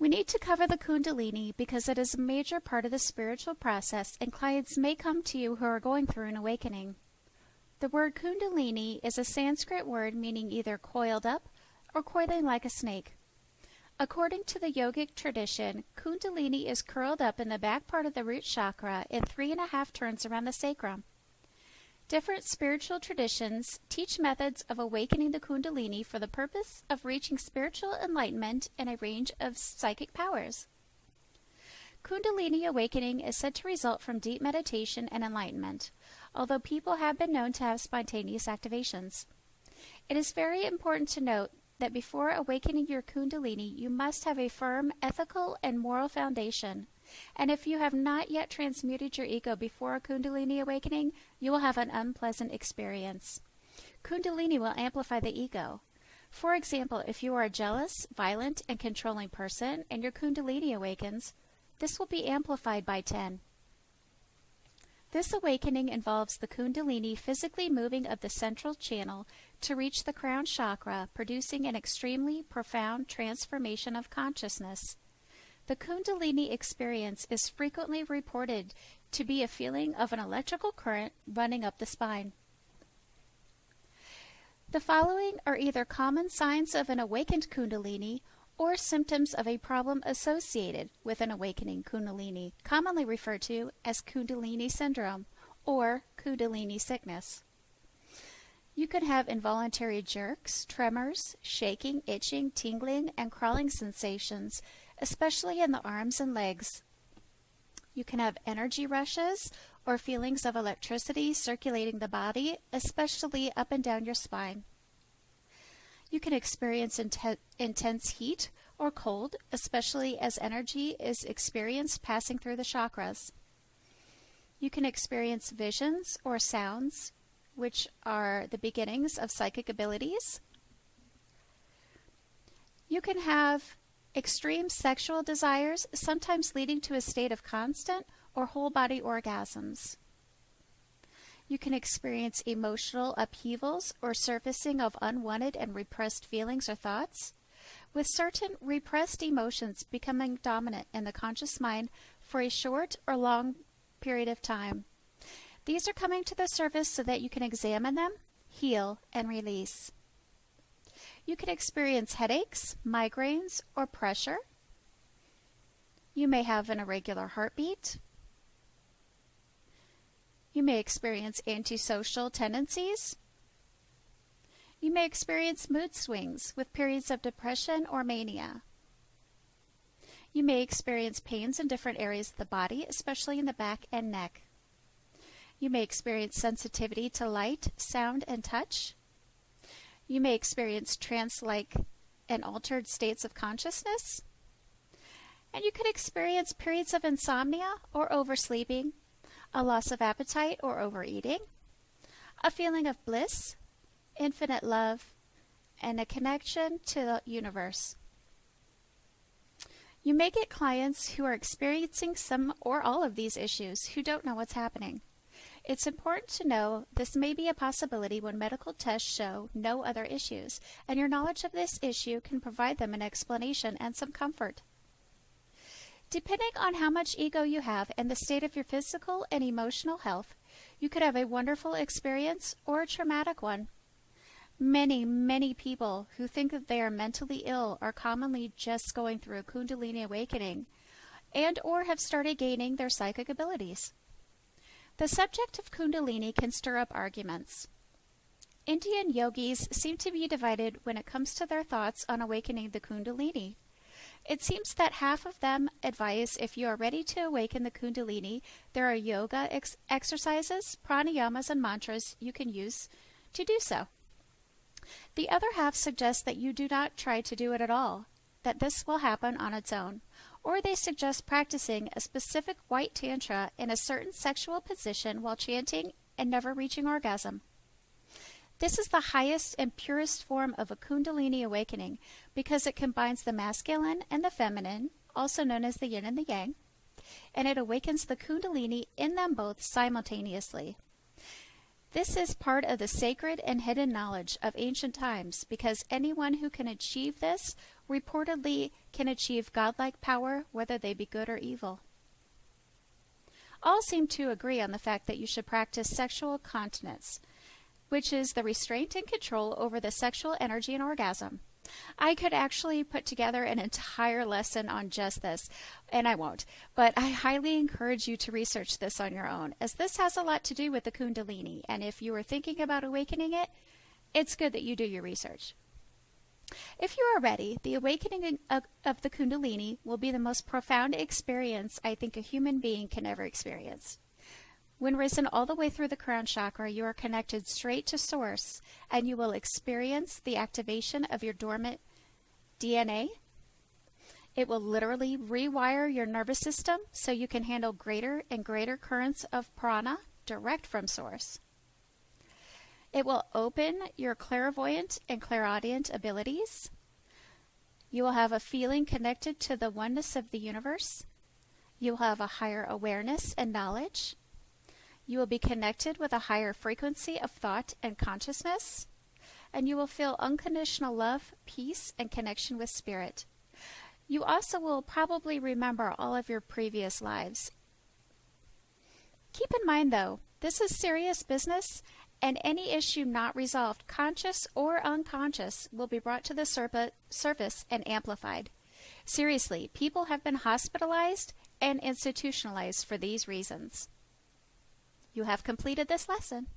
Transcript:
We need to cover the Kundalini because it is a major part of the spiritual process, and clients may come to you who are going through an awakening. The word Kundalini is a Sanskrit word meaning either coiled up or coiling like a snake. According to the yogic tradition, Kundalini is curled up in the back part of the root chakra in 3.5 turns around the sacrum. Different spiritual traditions teach methods of awakening the Kundalini for the purpose of reaching spiritual enlightenment and a range of psychic powers. Kundalini awakening is said to result from deep meditation and enlightenment, although people have been known to have spontaneous activations. It is very important to note that before awakening your Kundalini, you must have a firm ethical and moral foundation. And if you have not yet transmuted your ego before a Kundalini awakening, you will have an unpleasant experience. Kundalini will amplify the ego. For example, if you are a jealous, violent, and controlling person and your Kundalini awakens, this will be amplified by 10. This awakening involves the Kundalini physically moving up the central channel to reach the crown chakra, producing an extremely profound transformation of consciousness. The Kundalini experience is frequently reported to be a feeling of an electrical current running up the spine. The following are either common signs of an awakened Kundalini or symptoms of a problem associated with an awakening Kundalini, commonly referred to as Kundalini syndrome or Kundalini sickness. You could have involuntary jerks, tremors, shaking, itching, tingling, and crawling sensations, especially in the arms and legs. You can have energy rushes or feelings of electricity circulating the body, especially up and down your spine. You can experience intense heat or cold, especially as energy is experienced passing through the chakras. You can experience visions or sounds, which are the beginnings of psychic abilities. You can have extreme sexual desires, sometimes leading to a state of constant or whole-body orgasms. You can experience emotional upheavals or surfacing of unwanted and repressed feelings or thoughts, with certain repressed emotions becoming dominant in the conscious mind for a short or long period of time. These are coming to the surface so that you can examine them, heal, and release. You can experience headaches, migraines, or pressure. You may have an irregular heartbeat. You may experience antisocial tendencies. You may experience mood swings with periods of depression or mania. You may experience pains in different areas of the body, especially in the back and neck. You may experience sensitivity to light, sound, and touch. You may experience trance-like and altered states of consciousness. And you could experience periods of insomnia or oversleeping, a loss of appetite or overeating, a feeling of bliss, infinite love, and a connection to the universe. You may get clients who are experiencing some or all of these issues who don't know what's happening. It's important to know this may be a possibility when medical tests show no other issues, and your knowledge of this issue can provide them an explanation and some comfort. Depending on how much ego you have and the state of your physical and emotional health, you could have a wonderful experience or a traumatic one. Many people who think that they are mentally ill are commonly just going through a Kundalini awakening and or have started gaining their psychic abilities. The subject of Kundalini can stir up arguments. Indian yogis seem to be divided when it comes to their thoughts on awakening the Kundalini. It seems that half of them advise if you are ready to awaken the Kundalini, there are yoga exercises, pranayamas, and mantras you can use to do so. The other half suggests that you do not try to do it at all, that this will happen on its own, or they suggest practicing a specific white tantra in a certain sexual position while chanting and never reaching orgasm. This is the highest and purest form of a Kundalini awakening because it combines the masculine and the feminine, also known as the yin and the yang, and it awakens the Kundalini in them both simultaneously. This is part of the sacred and hidden knowledge of ancient times, because anyone who can achieve this reportedly can achieve godlike power, whether they be good or evil. All seem to agree on the fact that you should practice sexual continence, which is the restraint and control over the sexual energy and orgasm. I could actually put together an entire lesson on just this, and I won't, but I highly encourage you to research this on your own, as this has a lot to do with the Kundalini, and if you are thinking about awakening it, it's good that you do your research. If you are ready, the awakening of the Kundalini will be the most profound experience I think a human being can ever experience. When risen all the way through the crown chakra, you are connected straight to Source, and you will experience the activation of your dormant DNA. It will literally rewire your nervous system so you can handle greater and greater currents of prana direct from Source. It will open your clairvoyant and clairaudient abilities. You will have a feeling connected to the oneness of the universe. You will have a higher awareness and knowledge. You will be connected with a higher frequency of thought and consciousness, and you will feel unconditional love, peace, and connection with spirit. You also will probably remember all of your previous lives. Keep in mind, though, this is serious business, and any issue not resolved, conscious or unconscious, will be brought to the surface and amplified. Seriously, people have been hospitalized and institutionalized for these reasons. You have completed this lesson.